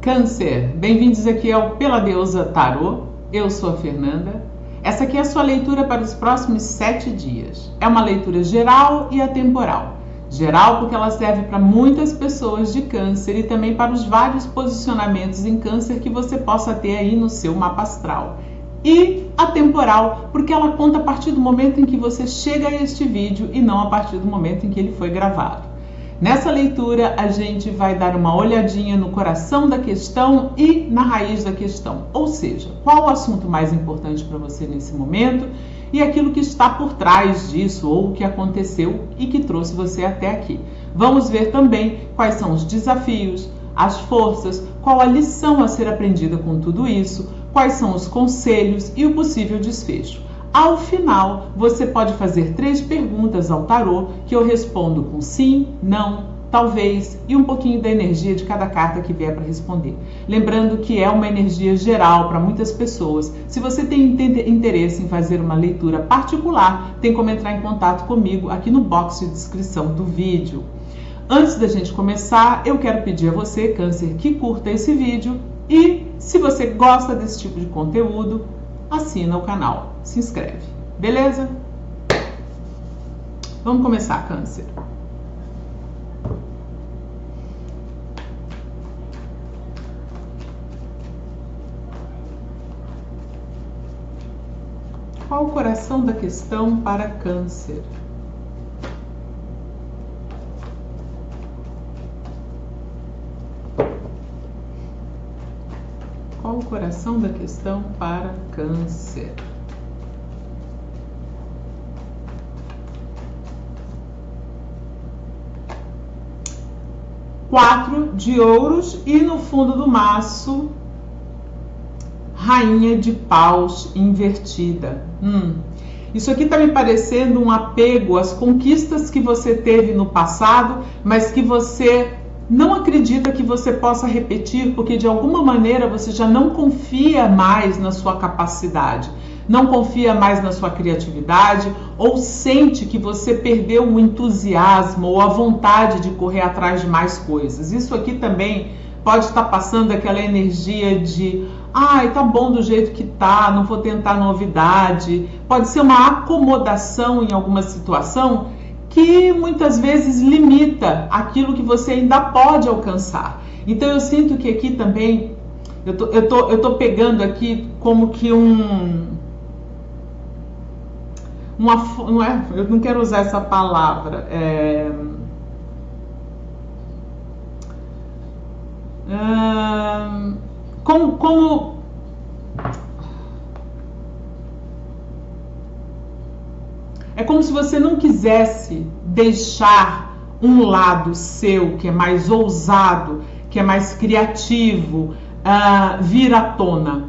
Câncer, bem-vindos aqui ao Pela Deusa Tarô. Eu sou a Fernanda. Essa aqui é a sua leitura para os próximos 7 dias. É uma leitura geral e atemporal. Geral porque ela serve para muitas pessoas de Câncer e também para os vários posicionamentos em Câncer que você possa ter aí no seu mapa astral. E atemporal porque ela conta a partir do momento em que você chega a este vídeo e não a partir do momento em que ele foi gravado. Nessa leitura, a gente vai dar uma olhadinha no coração da questão e na raiz da questão. Ou seja, qual o assunto mais importante para você nesse momento e aquilo que está por trás disso ou o que aconteceu e que trouxe você até aqui. Vamos ver também quais são os desafios, as forças, qual a lição a ser aprendida com tudo isso, quais são os conselhos e o possível desfecho. Ao final, você pode fazer 3 perguntas ao tarô que eu respondo com sim, não, talvez e um pouquinho da energia de cada carta que vier para responder. Lembrando que é uma energia geral para muitas pessoas. Se você tem interesse em fazer uma leitura particular, tem como entrar em contato comigo aqui no box de descrição do vídeo. Antes da gente começar, eu quero pedir a você, Câncer, que curta esse vídeo e, se você gosta desse tipo de conteúdo, assina o canal, se inscreve, beleza? Vamos começar, Câncer. Qual o coração da questão para Câncer? Qual o coração da questão para Câncer? Quatro de ouros e no fundo do maço, Rainha de paus invertida. Isso aqui tá me parecendo um apego às conquistas que você teve no passado, mas que você não acredita que você possa repetir, porque de alguma maneira você já não confia mais na sua capacidade, não confia mais na sua criatividade, ou sente que você perdeu o entusiasmo ou a vontade de correr atrás de mais coisas. Isso aqui também pode estar passando aquela energia de ai, tá bom do jeito que tá, não vou tentar novidade. Pode ser uma acomodação em alguma situação que muitas vezes limita aquilo que você ainda pode alcançar. Então eu sinto que aqui também, eu tô pegando aqui como que não é, eu não quero usar essa palavra, como é como se você não quisesse deixar um lado seu que é mais ousado, que é mais criativo, vir à tona.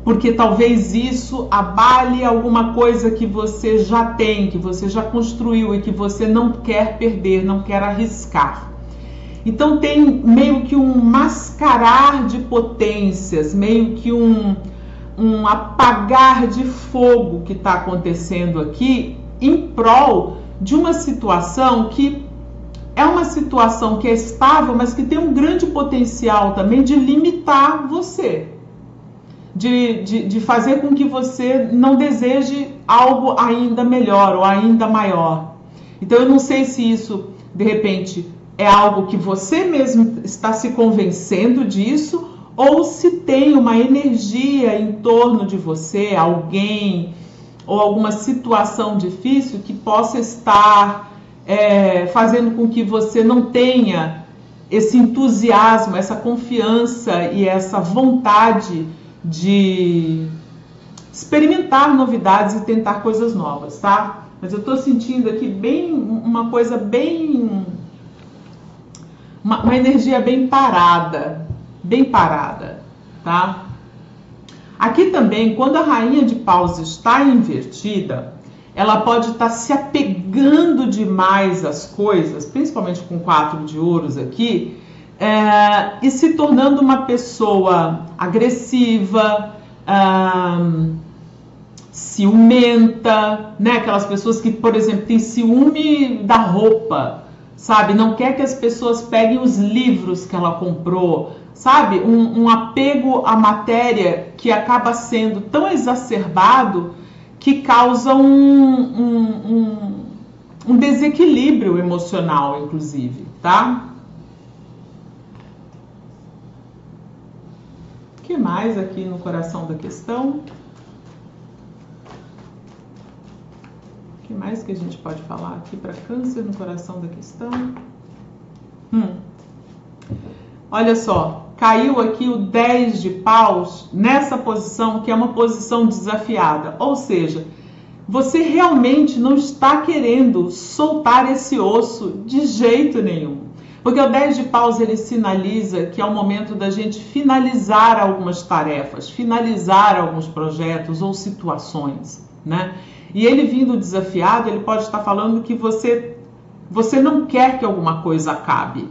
Porque talvez isso abale alguma coisa que você já tem, que você já construiu e que você não quer perder, não quer arriscar. Então tem meio que um mascarar de potências, meio que um apagar de fogo que está acontecendo aqui em prol de uma situação que é uma situação que é estável, mas que tem um grande potencial também de limitar você, de fazer com que você não deseje algo ainda melhor ou ainda maior. Então eu não sei se isso, de repente, é algo que você mesmo está se convencendo disso, ou se tem uma energia em torno de você, alguém ou alguma situação difícil que possa estar fazendo com que você não tenha esse entusiasmo, essa confiança e essa vontade de experimentar novidades e tentar coisas novas, tá? Mas eu tô sentindo aqui bem uma coisa bem... uma energia bem parada, tá? Aqui também, quando a Rainha de paus está invertida, ela pode estar se apegando demais às coisas, principalmente com 4 de ouros aqui, e se tornando uma pessoa agressiva, ciumenta, né? Aquelas pessoas que, por exemplo, têm ciúme da roupa, sabe? Não quer que as pessoas peguem os livros que ela comprou, sabe? Um apego à matéria que acaba sendo tão exacerbado que causa um desequilíbrio emocional, inclusive, tá? O que mais aqui no coração da questão? O que mais que a gente pode falar aqui para Câncer no coração da questão? Olha só, caiu aqui o 10 de paus nessa posição, que é uma posição desafiada. Ou seja, você realmente não está querendo soltar esse osso de jeito nenhum. Porque o 10 de paus, ele sinaliza que é o momento da gente finalizar algumas tarefas, finalizar alguns projetos ou situações, né? E ele vindo desafiado, ele pode estar falando que você não quer que alguma coisa acabe.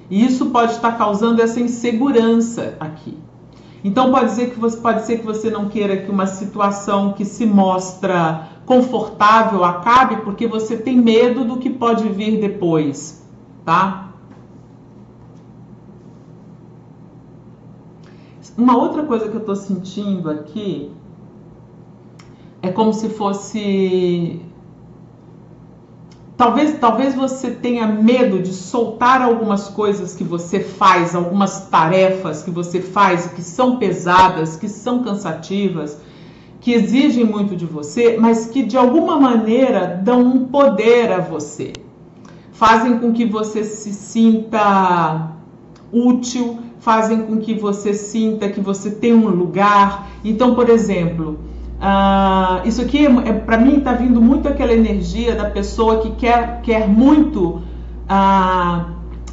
E isso pode estar causando essa insegurança aqui. Então pode ser que você não queira que uma situação que se mostra confortável acabe, porque você tem medo do que pode vir depois, tá? Uma outra coisa que eu tô sentindo aqui é como se fosse... Talvez você tenha medo de soltar algumas coisas que você faz, algumas tarefas que você faz, que são pesadas, que são cansativas, que exigem muito de você, mas que de alguma maneira dão um poder a você. Fazem com que você se sinta útil, fazem com que você sinta que você tem um lugar. Então, por exemplo... isso aqui para mim está vindo muito aquela energia da pessoa que quer muito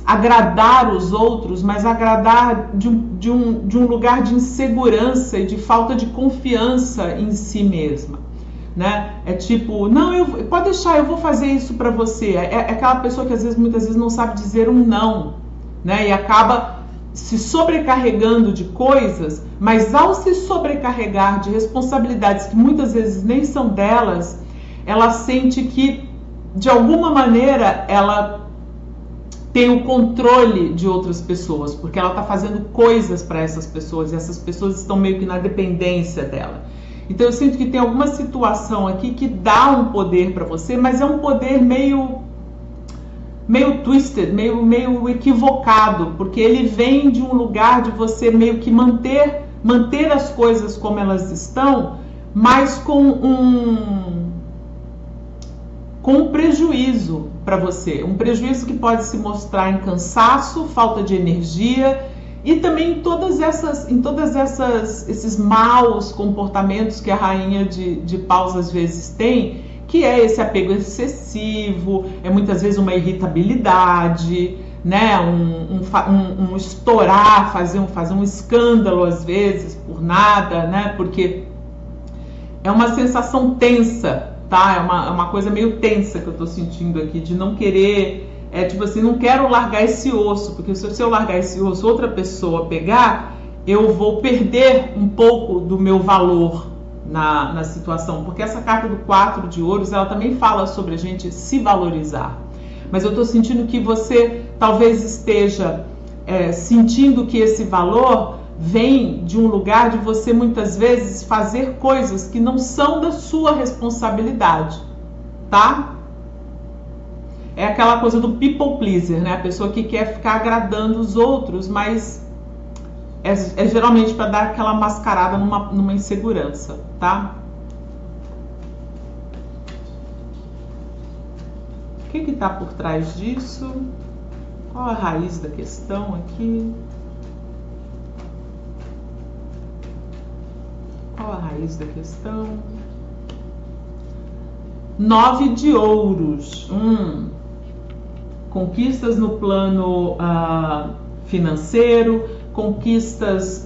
agradar os outros, mas agradar de um lugar de insegurança e de falta de confiança em si mesma, né? É tipo, não, pode deixar, eu vou fazer isso para você. É aquela pessoa que muitas vezes não sabe dizer um não, né? E acaba se sobrecarregando de coisas, mas ao se sobrecarregar de responsabilidades que muitas vezes nem são delas, ela sente que, de alguma maneira, ela tem o controle de outras pessoas, porque ela está fazendo coisas para essas pessoas, e essas pessoas estão meio que na dependência dela. Então eu sinto que tem alguma situação aqui que dá um poder para você, mas é um poder meio twisted, meio equivocado, porque ele vem de um lugar de você meio que manter as coisas como elas estão, mas com um prejuízo para você, um prejuízo que pode se mostrar em cansaço, falta de energia e também em todas esses maus comportamentos que a rainha de paus às vezes tem, que é esse apego excessivo, é muitas vezes uma irritabilidade, né? Um estourar, fazer um escândalo às vezes por nada, né? Porque é uma sensação tensa, tá? É uma coisa meio tensa que eu tô sentindo aqui, de não querer, tipo assim, não quero largar esse osso, porque se eu largar esse osso, outra pessoa pegar, eu vou perder um pouco do meu valor na situação, porque essa carta do 4 de ouros, ela também fala sobre a gente se valorizar, mas eu tô sentindo que você talvez esteja sentindo que esse valor vem de um lugar de você muitas vezes fazer coisas que não são da sua responsabilidade, tá? É aquela coisa do people pleaser, né? A pessoa que quer ficar agradando os outros, mas é geralmente para dar aquela mascarada numa insegurança, tá? O que está por trás disso? Qual a raiz da questão aqui? Qual a raiz da questão? 9 de ouros. Conquistas no plano financeiro, conquistas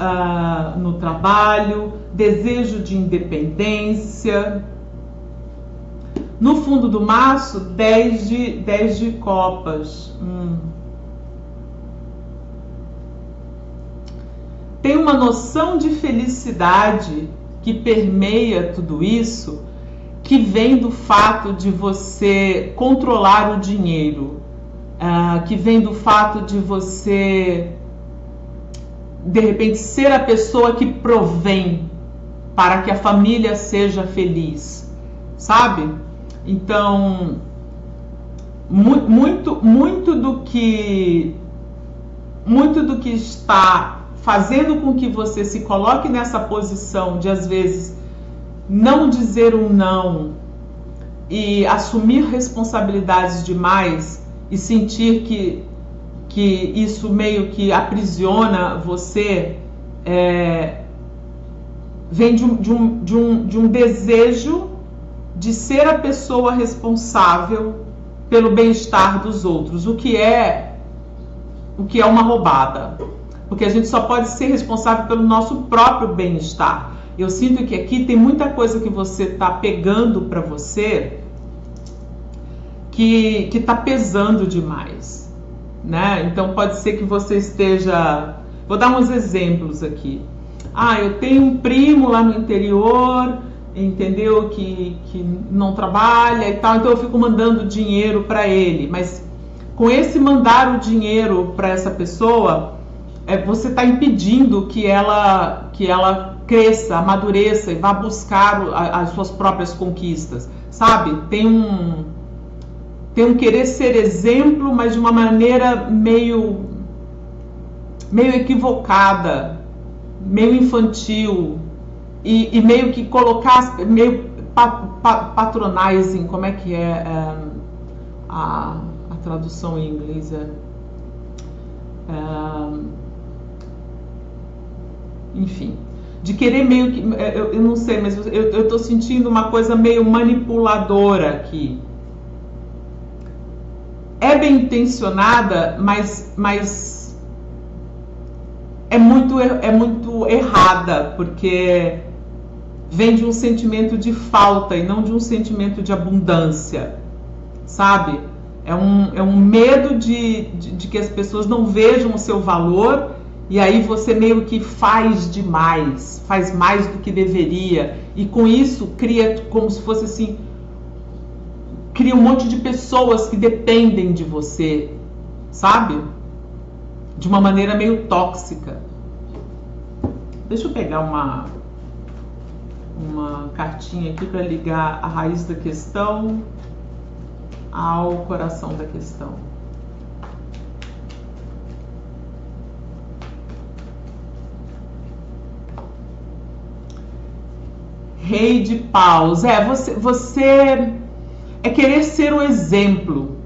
no trabalho, desejo de independência. No fundo do maço, 10 de copas. Tem uma noção de felicidade que permeia tudo isso, que vem do fato de você controlar o dinheiro, que vem do fato de você, de repente, ser a pessoa que provém para que a família seja feliz, sabe? Então, muito do que está fazendo com que você se coloque nessa posição de, às vezes, não dizer um não e assumir responsabilidades demais e sentir que isso meio que aprisiona você, vem de um desejo de ser a pessoa responsável pelo bem-estar dos outros, o que é uma roubada, porque a gente só pode ser responsável pelo nosso próprio bem-estar. Eu sinto que aqui tem muita coisa que você está pegando para você que está pesando demais, né? Então pode ser que você esteja... Vou dar uns exemplos aqui. Eu tenho um primo lá no interior, entendeu? Que não trabalha e tal, então eu fico mandando dinheiro para ele. Mas com esse mandar o dinheiro para essa pessoa, você está impedindo que ela cresça, amadureça e vá buscar as suas próprias conquistas, sabe? Tem um querer ser exemplo, mas de uma maneira meio equivocada, meio infantil e meio que colocar, meio patronizing, como é que é a tradução em inglês? Enfim, de querer meio que, eu não sei, mas eu tô sentindo uma coisa meio manipuladora aqui. É bem intencionada, mas é muito errada, porque vem de um sentimento de falta e não de um sentimento de abundância, sabe? É um medo de que as pessoas não vejam o seu valor, e aí você meio que faz demais, faz mais do que deveria, e com isso cria como se fosse assim, cria um monte de pessoas que dependem de você, sabe? De uma maneira meio tóxica. Deixa eu pegar uma cartinha aqui para ligar a raiz da questão ao coração da questão. Rei de paus. Você é querer ser o exemplo,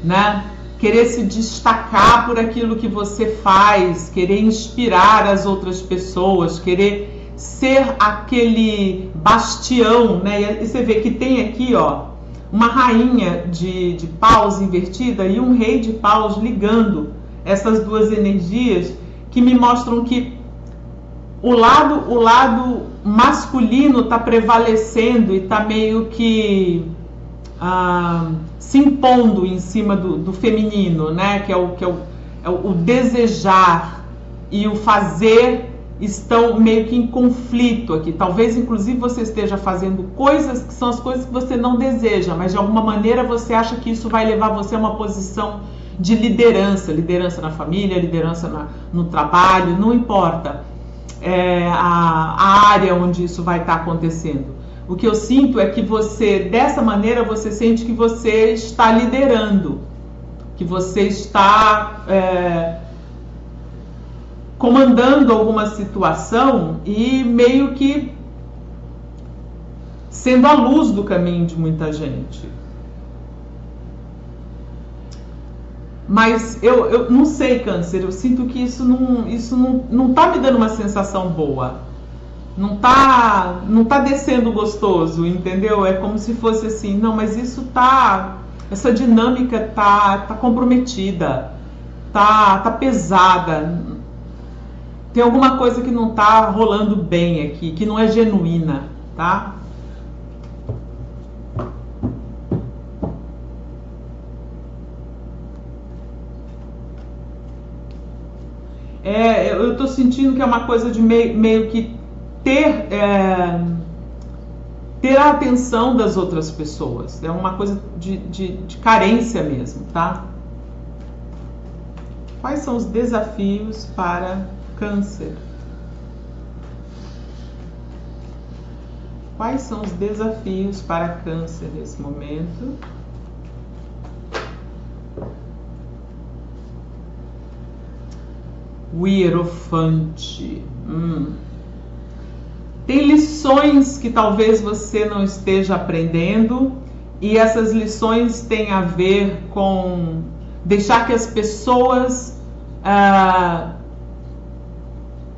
né? Querer se destacar por aquilo que você faz, querer inspirar as outras pessoas, querer ser aquele bastião, né? E você vê que tem aqui, ó, uma rainha de paus invertida e um rei de paus ligando essas duas energias, que me mostram que o lado masculino está prevalecendo e está meio que se impondo em cima do feminino, né? Que é o desejar e o fazer estão meio que em conflito aqui. Talvez, inclusive, você esteja fazendo coisas que são as coisas que você não deseja, mas de alguma maneira você acha que isso vai levar você a uma posição de liderança na família, liderança no trabalho, não importa a área onde isso vai estar acontecendo. O que eu sinto é que você, dessa maneira, você sente que você está liderando, que você está comandando alguma situação e meio que sendo a luz do caminho de muita gente. Mas eu não sei, Câncer, eu sinto que isso não tá me dando uma sensação boa. Não tá descendo gostoso, entendeu? É como se fosse assim, não, mas essa dinâmica tá comprometida, tá pesada. Tem alguma coisa que não tá rolando bem aqui, que não é genuína, tá? Eu tô sentindo que é uma coisa de meio que ter a atenção das outras pessoas. É uma coisa de carência mesmo, tá? Quais são os desafios para Câncer? Quais são os desafios para Câncer nesse momento? O Hierofante. Tem lições que talvez você não esteja aprendendo, e essas lições têm a ver com deixar que as pessoas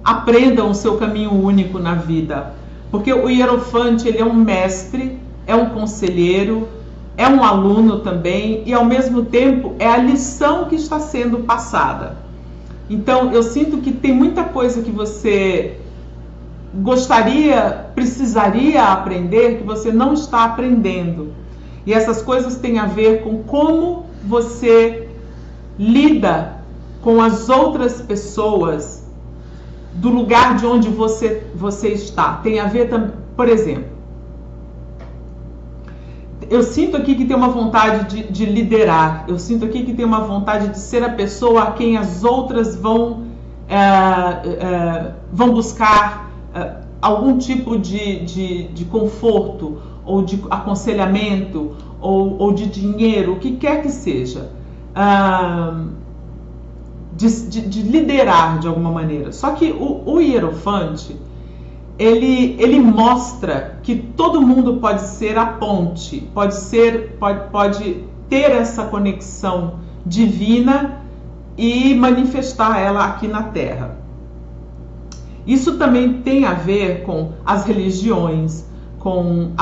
aprendam o seu caminho único na vida. Porque o Hierofante, ele é um mestre, é um conselheiro, é um aluno também, e ao mesmo tempo é a lição que está sendo passada. Então eu sinto que tem muita coisa que você gostaria, precisaria aprender, que você não está aprendendo. E essas coisas têm a ver com como você lida com as outras pessoas do lugar de onde você está. Tem a ver também, por exemplo, eu sinto aqui que tem uma vontade de liderar, eu sinto aqui que tem uma vontade de ser a pessoa a quem as outras vão buscar algum tipo de conforto, ou de aconselhamento, ou de dinheiro, o que quer que seja. De liderar de alguma maneira. Só que o Hierofante, ele mostra que todo mundo pode ser a ponte, pode ter essa conexão divina e manifestar ela aqui na Terra. Isso também tem a ver com as religiões, com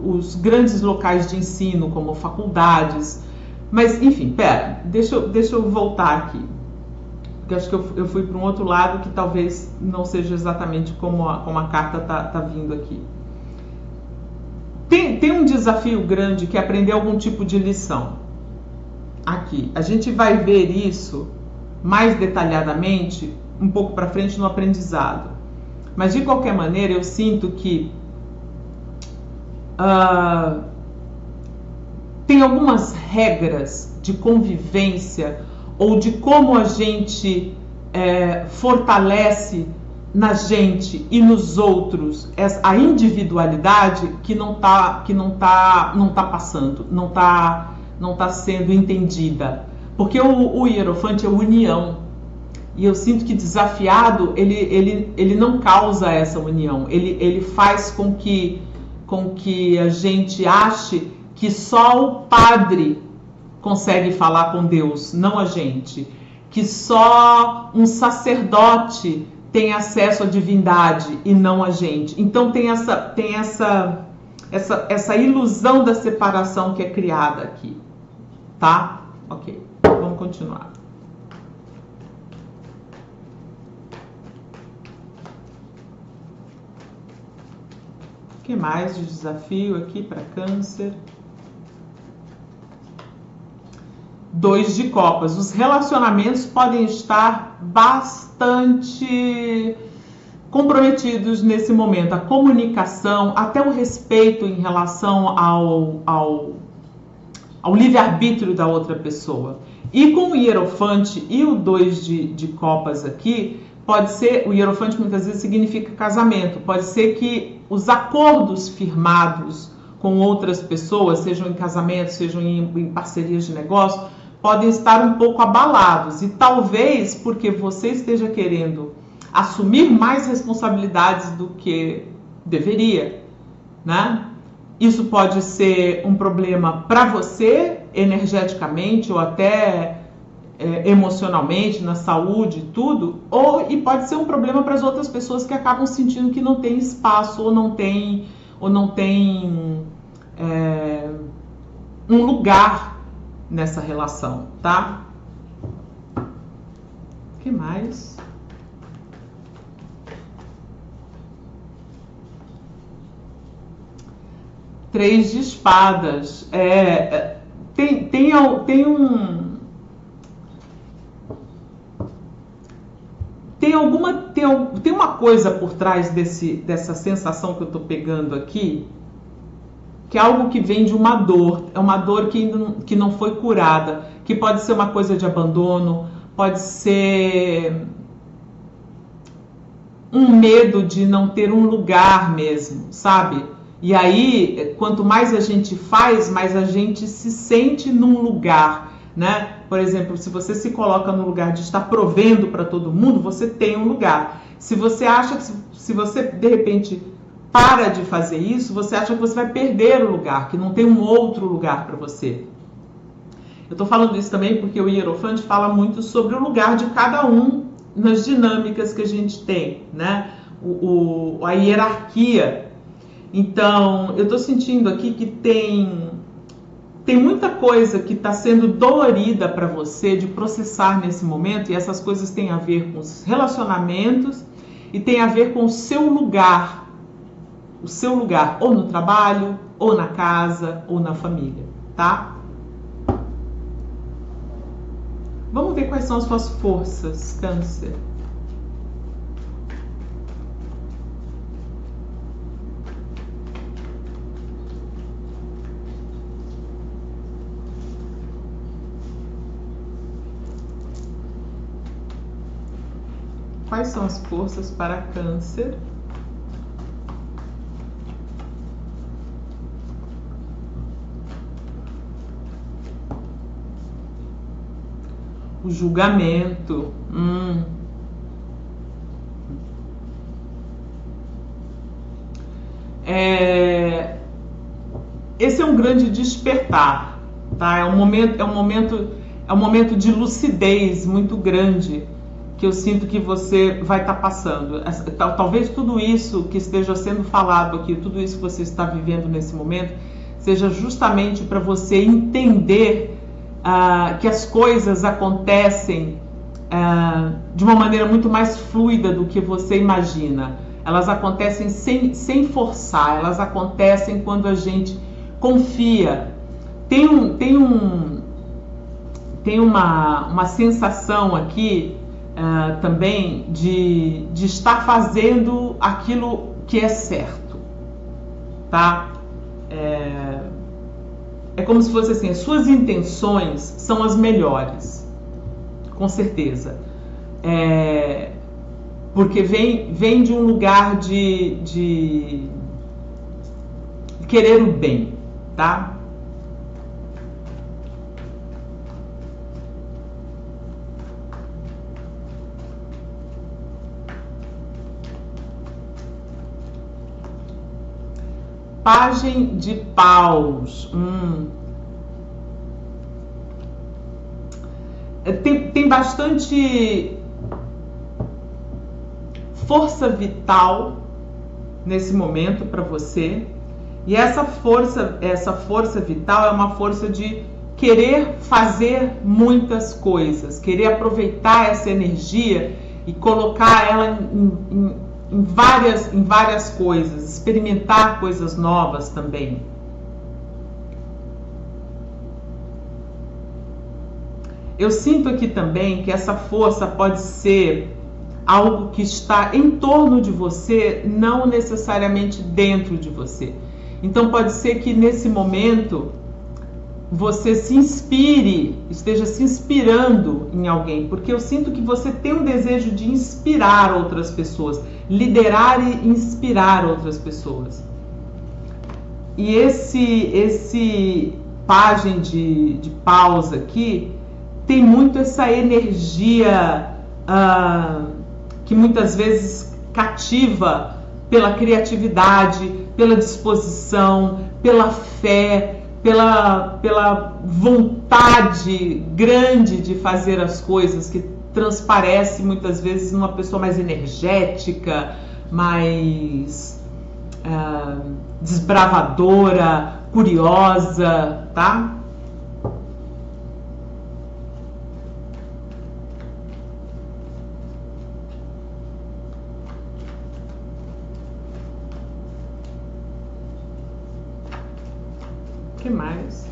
os grandes locais de ensino, como faculdades. Mas, enfim, deixa eu voltar aqui. Porque acho que eu fui para um outro lado que talvez não seja exatamente como a carta tá vindo aqui. Tem um desafio grande que é aprender algum tipo de lição. Aqui, a gente vai ver isso mais detalhadamente um pouco para frente no aprendizado. Mas, de qualquer maneira, eu sinto que tem algumas regras de convivência ou de como a gente fortalece na gente e nos outros a individualidade que não tá passando, não tá sendo entendida. Porque o Hierofante é união. E eu sinto que desafiado, ele não causa essa união. Ele faz com que a gente ache que só o padre consegue falar com Deus, não a gente. Que só um sacerdote tem acesso à divindade e não a gente. Então tem essa ilusão da separação que é criada aqui. Tá? Ok, vamos continuar. O que mais de desafio aqui para Câncer? 2 de copas. Os relacionamentos podem estar bastante comprometidos nesse momento. A comunicação, até o respeito em relação ao livre-arbítrio da outra pessoa. E com o Hierofante e o 2 de copas aqui, pode ser, o Hierofante muitas vezes significa casamento. Pode ser que os acordos firmados com outras pessoas, sejam em casamento, sejam em parcerias de negócio, podem estar um pouco abalados. E talvez porque você esteja querendo assumir mais responsabilidades do que deveria, né? Isso pode ser um problema para você, energeticamente, ou até emocionalmente, na saúde e tudo, e pode ser um problema para as outras pessoas que acabam sentindo que não tem espaço, ou não tem um lugar nessa relação, tá? O que mais? Três de espadas. Tem uma coisa por trás dessa sensação que eu tô pegando aqui, que é algo que vem de uma dor, é uma dor que não foi curada, que pode ser uma coisa de abandono, pode ser um medo de não ter um lugar mesmo, sabe? E aí, quanto mais a gente faz, mais a gente se sente num lugar, né? Por exemplo, se você se coloca no lugar de estar provendo para todo mundo, você tem um lugar. Se você acha que se você de repente para de fazer isso, você acha que você vai perder o lugar, que não tem um outro lugar para você. Eu estou falando isso também porque o Hierofante fala muito sobre o lugar de cada um nas dinâmicas que a gente tem, né? A hierarquia. Então, eu estou sentindo aqui que tem muita coisa que está sendo dolorida para você de processar nesse momento, e essas coisas têm a ver com os relacionamentos e tem a ver com o seu lugar, ou no trabalho, ou na casa, ou na família, tá? Vamos ver quais são as suas forças, Câncer. Quais são as forças para Câncer? O julgamento. Esse é um grande despertar, tá? É um momento de lucidez muito grande que eu sinto que você vai estar passando. Talvez tudo isso que esteja sendo falado aqui, tudo isso que você está vivendo nesse momento, seja justamente para você entender que as coisas acontecem de uma maneira muito mais fluida do que você imagina. Elas acontecem sem forçar, elas acontecem quando a gente confia. Tem uma sensação aqui também de estar fazendo aquilo que é certo, tá? É como se fosse assim, as suas intenções são as melhores, com certeza. Porque vem de um lugar de querer o bem, tá? Pagem de paus. Tem bastante força vital nesse momento para você. E essa força vital é uma força de querer fazer muitas coisas, querer aproveitar essa energia e colocar ela em várias coisas, experimentar coisas novas também. Eu sinto aqui também que essa força pode ser algo que está em torno de você, não necessariamente dentro de você. Então pode ser que nesse momento você se inspire, esteja se inspirando em alguém, porque eu sinto que você tem um desejo de inspirar outras pessoas, liderar e inspirar outras pessoas. E esse pajem de paus aqui tem muito essa energia que muitas vezes cativa pela criatividade, pela disposição, pela fé, pela vontade grande de fazer as coisas, que transparece muitas vezes numa pessoa mais energética, mais desbravadora, curiosa, tá? O que mais?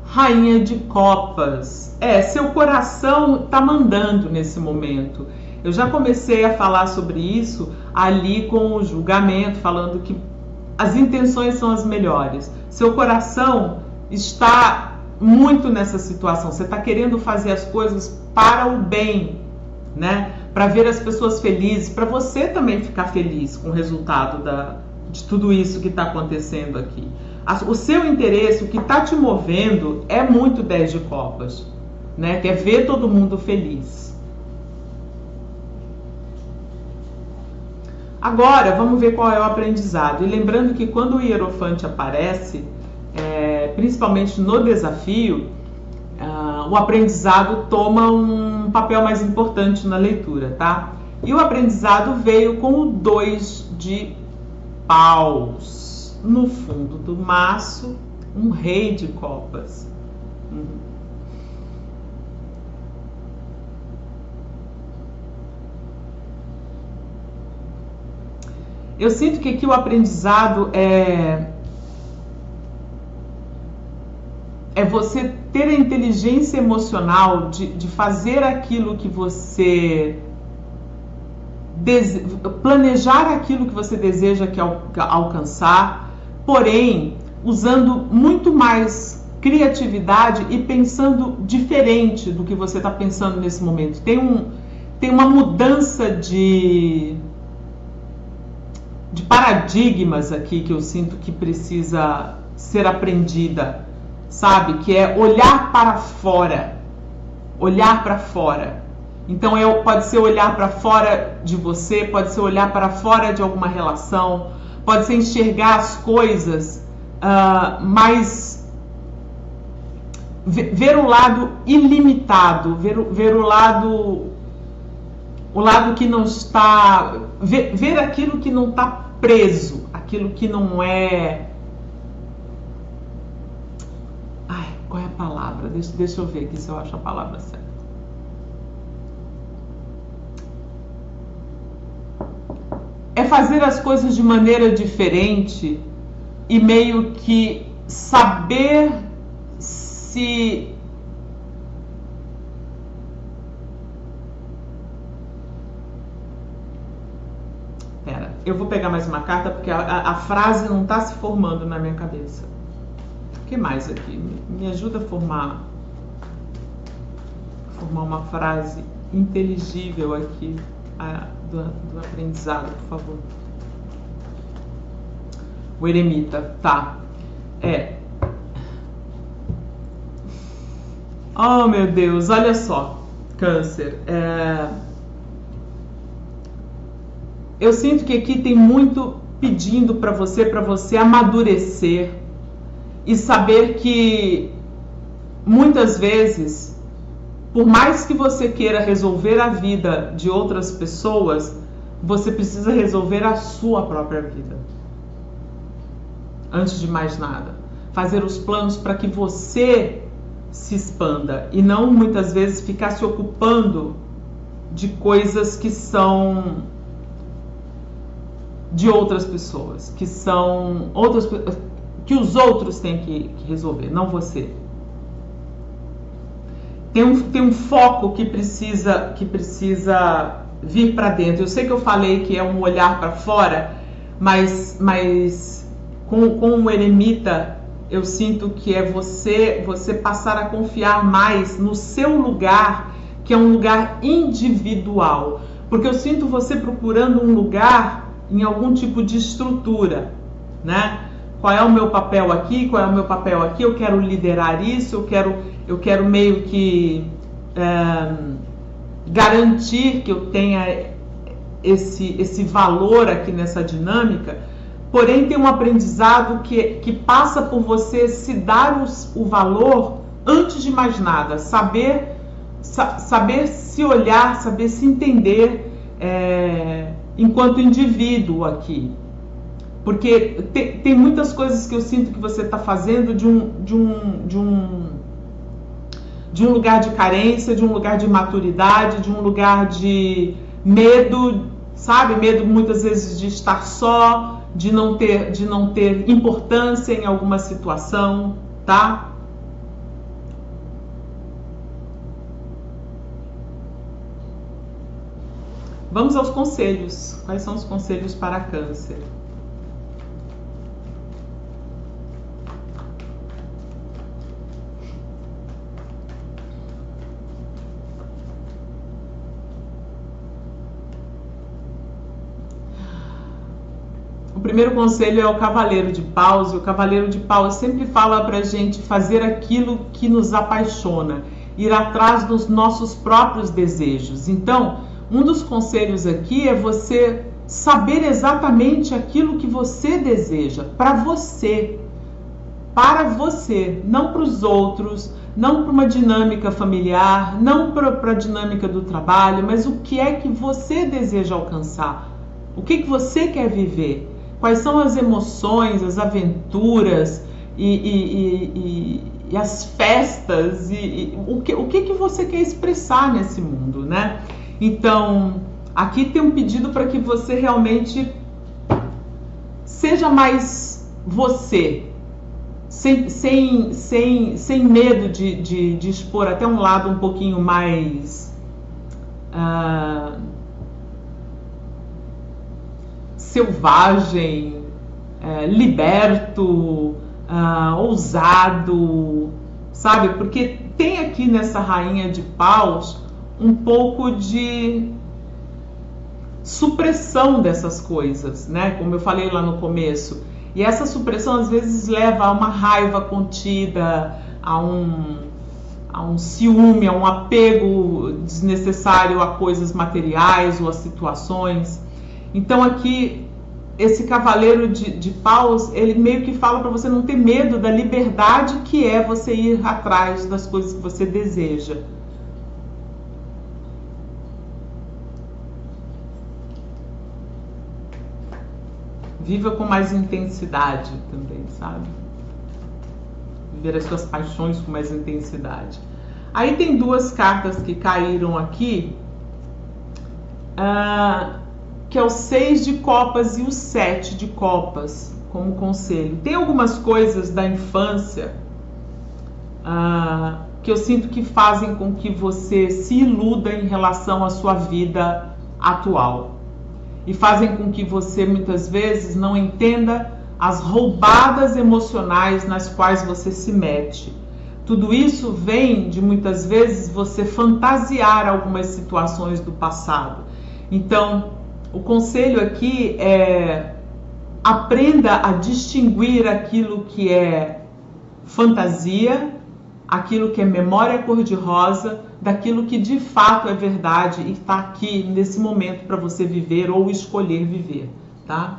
Rainha de Copas. Seu coração tá mandando nesse momento. Eu já comecei a falar sobre isso ali com o julgamento, falando que as intenções são as melhores. Seu coração está muito nessa situação. Você está querendo fazer as coisas para o bem, né? Para ver as pessoas felizes, para você também ficar feliz com o resultado de tudo isso que está acontecendo aqui. O seu interesse, o que está te movendo é muito 10 de copas, né? Quer ver todo mundo feliz. Agora, vamos ver qual é o aprendizado. E lembrando que quando o Hierofante aparece, principalmente no desafio, o aprendizado toma um papel mais importante na leitura, tá? E o aprendizado veio com o 2 de paus. No fundo do maço, um rei de copas. Eu sinto que aqui o aprendizado é você ter a inteligência emocional de fazer aquilo que você planejar aquilo que você deseja alcançar, porém usando muito mais criatividade e pensando diferente do que você está pensando nesse momento. Tem uma mudança de paradigmas aqui que eu sinto que precisa ser aprendida, sabe? Que é olhar para fora. Olhar para fora. Então pode ser olhar para fora de você, pode ser olhar para fora de alguma relação, pode ser enxergar as coisas mais... ver o lado ilimitado, ver o lado que não está... ver aquilo que não está preso, aquilo que não é... Ai, qual é a palavra? Deixa eu ver aqui se eu acho a palavra certa. É fazer as coisas de maneira diferente e meio que saber se... Pera, eu vou pegar mais uma carta porque a frase não está se formando na minha cabeça. O que mais aqui? Me ajuda a formar uma frase inteligível aqui do aprendizado, por favor. O eremita, tá. Oh, meu Deus, olha só, Câncer. Eu sinto que aqui tem muito pedindo para você amadurecer e saber que muitas vezes, por mais que você queira resolver a vida de outras pessoas, você precisa resolver a sua própria vida. Antes de mais nada, fazer os planos para que você se expanda e não muitas vezes ficar se ocupando de coisas que são de outras pessoas, que são outras que os outros têm que resolver, não você. Tem um foco que precisa vir para dentro. Eu sei que eu falei que é um olhar para fora, mas com o eremita eu sinto que é você passar a confiar mais no seu lugar, que é um lugar individual. Porque eu sinto você procurando um lugar em algum tipo de estrutura, né? Qual é o meu papel aqui? Qual é o meu papel aqui? Eu quero liderar isso, eu quero meio que garantir que eu tenha esse valor aqui nessa dinâmica, porém tem um aprendizado que passa por você se dar o valor antes de mais nada, saber se olhar, saber se entender enquanto indivíduo aqui. Porque tem muitas coisas que eu sinto que você está fazendo de um lugar de carência, de um lugar de maturidade, de um lugar de medo, sabe? Medo muitas vezes de estar só, de não ter importância em alguma situação, tá? Vamos aos conselhos. Quais são os conselhos para Câncer? O primeiro conselho é o cavaleiro de paus, e o cavaleiro de paus sempre fala para a gente fazer aquilo que nos apaixona, ir atrás dos nossos próprios desejos. Então, um dos conselhos aqui é você saber exatamente aquilo que você deseja, para você, não para os outros, não para uma dinâmica familiar, não para a dinâmica do trabalho, mas o que é que você deseja alcançar, o que você quer viver, quais são as emoções, as aventuras e as festas, o que você quer expressar nesse mundo, né? Então, aqui tem um pedido para que você realmente seja mais você, sem medo de expor até um lado um pouquinho mais selvagem, liberto, ousado, sabe? Porque tem aqui nessa rainha de paus um pouco de supressão dessas coisas, né? Como eu falei lá no começo. E essa supressão às vezes leva a uma raiva contida, a um ciúme, a um apego desnecessário a coisas materiais ou a situações. Então aqui, esse cavaleiro de paus, ele meio que fala para você não ter medo da liberdade que é você ir atrás das coisas que você deseja. Viva com mais intensidade também, sabe? Viver as suas paixões com mais intensidade. Aí tem duas cartas que caíram aqui, que é o 6 de copas e o 7 de copas, como conselho. Tem algumas coisas da infância que eu sinto que fazem com que você se iluda em relação à sua vida atual. E fazem com que você muitas vezes não entenda as roubadas emocionais nas quais você se mete. Tudo isso vem de muitas vezes você fantasiar algumas situações do passado. Então, o conselho aqui é: aprenda a distinguir aquilo que é fantasia, aquilo que é memória cor-de-rosa, daquilo que de fato é verdade e está aqui nesse momento para você viver ou escolher viver, tá?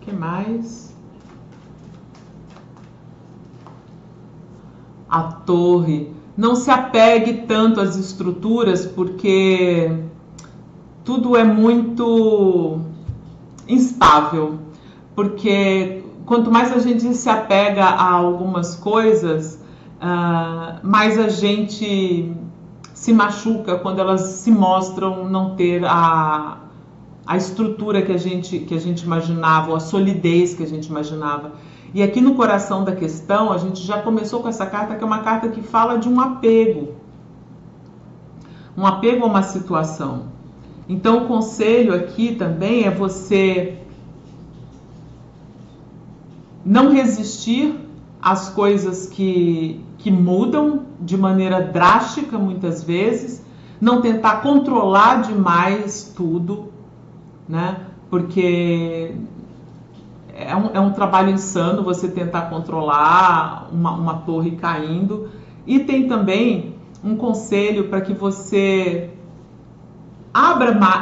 O que mais? A torre. Não se apegue tanto às estruturas, porque tudo é muito instável, porque quanto mais a gente se apega a algumas coisas, mais a gente se machuca quando elas se mostram não ter a estrutura que a gente imaginava, ou a solidez que a gente imaginava. E aqui no coração da questão, a gente já começou com essa carta, que é uma carta que fala de um apego a uma situação. Então, o conselho aqui também é você não resistir às coisas que mudam de maneira drástica muitas vezes, não tentar controlar demais tudo, né? Porque é um trabalho insano você tentar controlar uma torre caindo. E tem também um conselho para que você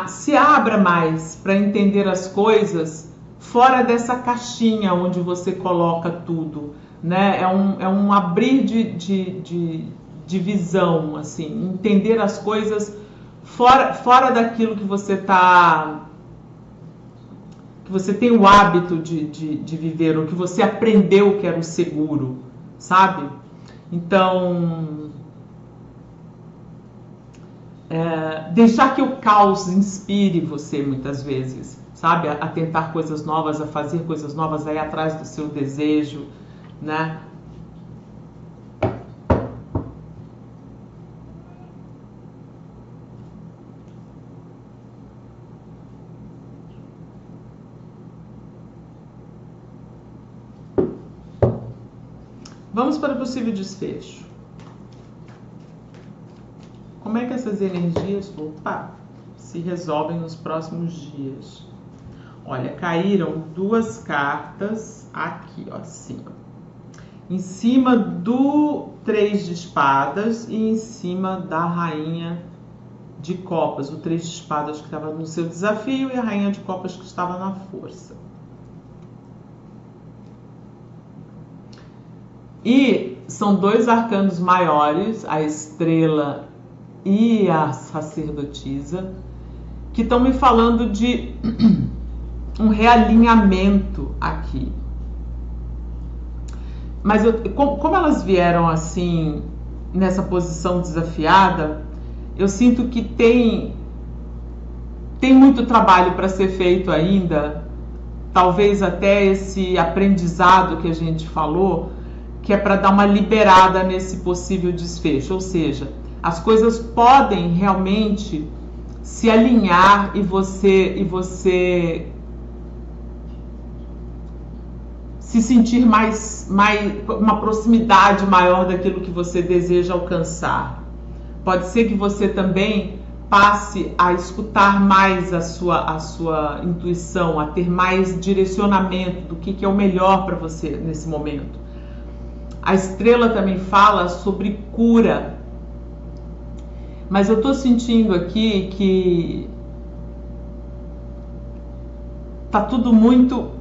se abra mais para entender as coisas fora dessa caixinha onde você coloca tudo, né? É um abrir de visão, assim, entender as coisas fora daquilo que você tem o hábito de viver, ou que você aprendeu que era o seguro, sabe? Então, deixar que o caos inspire você muitas vezes, sabe? A tentar coisas novas, a fazer coisas novas, a ir atrás do seu desejo, né? Vamos para o possível desfecho. Como é que essas energias, se resolvem nos próximos dias? Olha, caíram duas cartas aqui, ó, assim, ó, em cima do 3 de espadas e em cima da rainha de copas. O 3 de espadas que estava no seu desafio e a rainha de copas que estava na força. E são dois arcanos maiores, a estrela e a sacerdotisa, que estão me falando de um realinhamento aqui. Mas como elas vieram assim, nessa posição desafiada, eu sinto que tem muito trabalho para ser feito ainda, talvez até esse aprendizado que a gente falou, que é para dar uma liberada nesse possível desfecho, ou seja, as coisas podem realmente se alinhar e você se sentir mais uma proximidade maior daquilo que você deseja alcançar. Pode ser que você também passe a escutar mais a sua intuição, a ter mais direcionamento do que é o melhor para você nesse momento. A estrela também fala sobre cura, mas eu estou sentindo aqui que tá tudo muito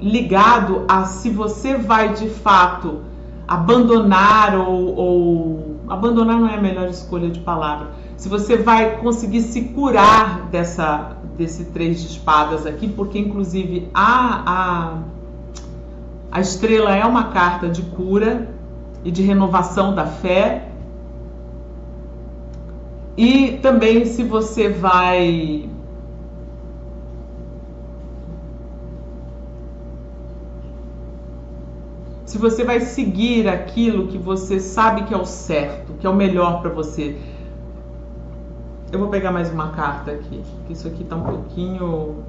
ligado a se você vai de fato abandonar ou abandonar não é a melhor escolha de palavra. Se você vai conseguir se curar desse 3 de espadas aqui, porque inclusive a estrela é uma carta de cura e de renovação da fé. E também se você vai seguir aquilo que você sabe que é o certo, que é o melhor para você. Eu vou pegar mais uma carta aqui, porque isso aqui tá um pouquinho...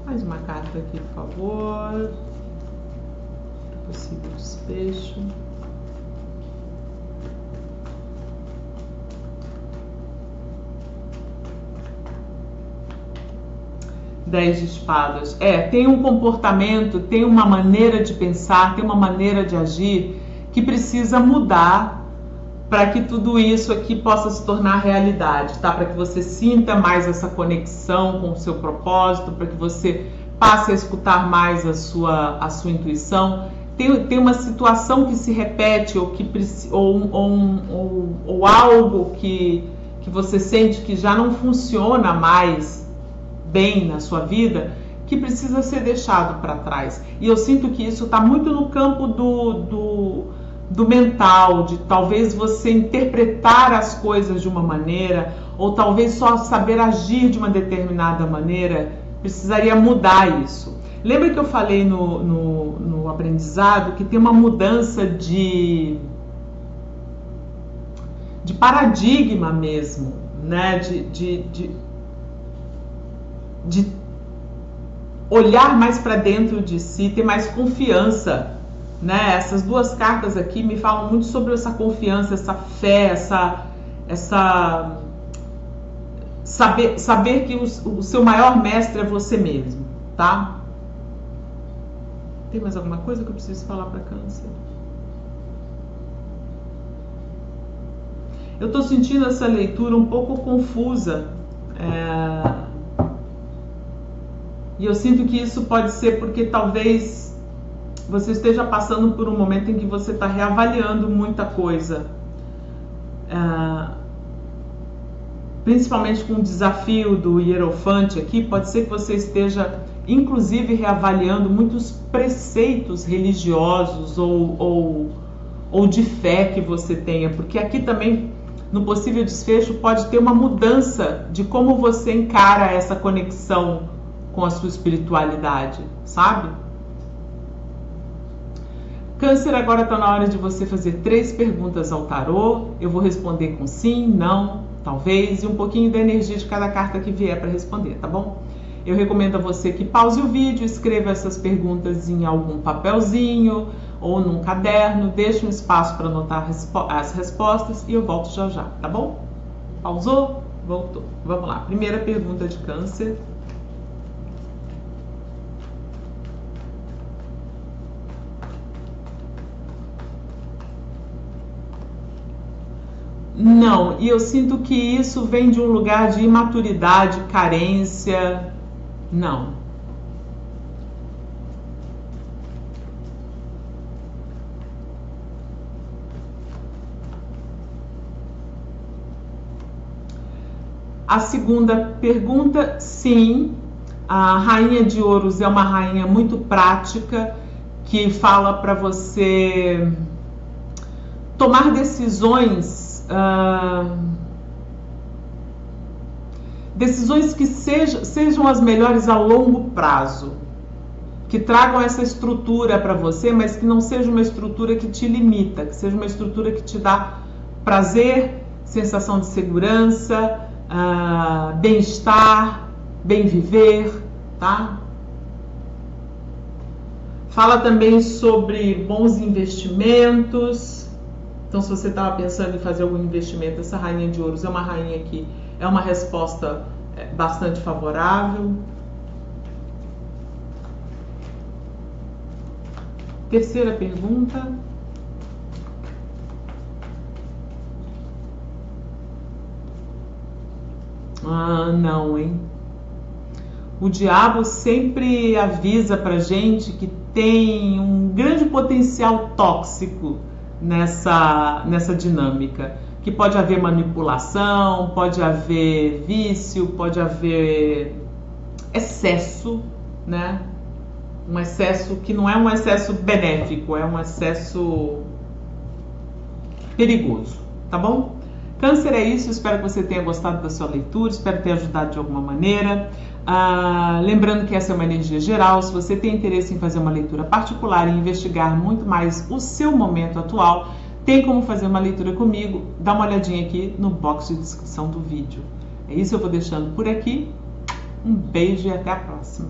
Mais uma carta aqui, por favor. Possível desfecho. Dez de espadas. Tem um comportamento, tem uma maneira de pensar, tem uma maneira de agir que precisa mudar para que tudo isso aqui possa se tornar realidade, tá? Para que você sinta mais essa conexão com o seu propósito, para que você passe a escutar mais a sua intuição. Tem uma situação que se repete ou algo que você sente que já não funciona mais bem na sua vida, que precisa ser deixado para trás. E eu sinto que isso está muito no campo do mental, de talvez você interpretar as coisas de uma maneira, ou talvez só saber agir de uma determinada maneira. Precisaria mudar isso. Lembra que eu falei no aprendizado que tem uma mudança de paradigma mesmo, né? De olhar mais para dentro de si, ter mais confiança, né? Essas duas cartas aqui me falam muito sobre essa confiança, essa fé, saber que o seu maior mestre é você mesmo, tá? Tem mais alguma coisa que eu preciso falar para Câncer? Eu tô sentindo essa leitura um pouco confusa. E eu sinto que isso pode ser porque talvez você esteja passando por um momento em que você está reavaliando muita coisa. Principalmente com o desafio do Hierofante aqui, pode ser que você esteja, inclusive, reavaliando muitos preceitos religiosos ou de fé que você tenha. Porque aqui também, no possível desfecho, pode ter uma mudança de como você encara essa conexão com a sua espiritualidade, sabe? Câncer, agora está na hora de você fazer 3 perguntas ao tarô. Eu vou responder com sim, não, talvez, e um pouquinho da energia de cada carta que vier para responder, tá bom? Eu recomendo a você que pause o vídeo, escreva essas perguntas em algum papelzinho ou num caderno, deixe um espaço para anotar as respostas e eu volto já já, tá bom? Pausou? Voltou. Vamos lá. Primeira pergunta de Câncer. Não, e eu sinto que isso vem de um lugar de imaturidade, carência. Não. A segunda pergunta, sim. A Rainha de Ouros é uma rainha muito prática, que fala para você tomar decisões, decisões que sejam as melhores a longo prazo, que tragam essa estrutura para você, mas que não seja uma estrutura que te limita, que seja uma estrutura que te dá prazer, sensação de segurança, bem-estar, bem viver, tá? Fala também sobre bons investimentos. Então, se você estava pensando em fazer algum investimento, essa Rainha de Ouros é uma rainha que é uma resposta bastante favorável. Terceira pergunta. Não, hein? O diabo sempre avisa pra gente que tem um grande potencial tóxico nessa dinâmica, que pode haver manipulação, pode haver vício, pode haver excesso, né? Um excesso que não é um excesso benéfico, é um excesso perigoso, tá bom? Câncer é isso, espero que você tenha gostado da sua leitura, espero ter ajudado de alguma maneira. Lembrando que essa é uma energia geral, se você tem interesse em fazer uma leitura particular e investigar muito mais o seu momento atual, tem como fazer uma leitura comigo, dá uma olhadinha aqui no box de descrição do vídeo. É isso, eu vou deixando por aqui. Um beijo e até a próxima.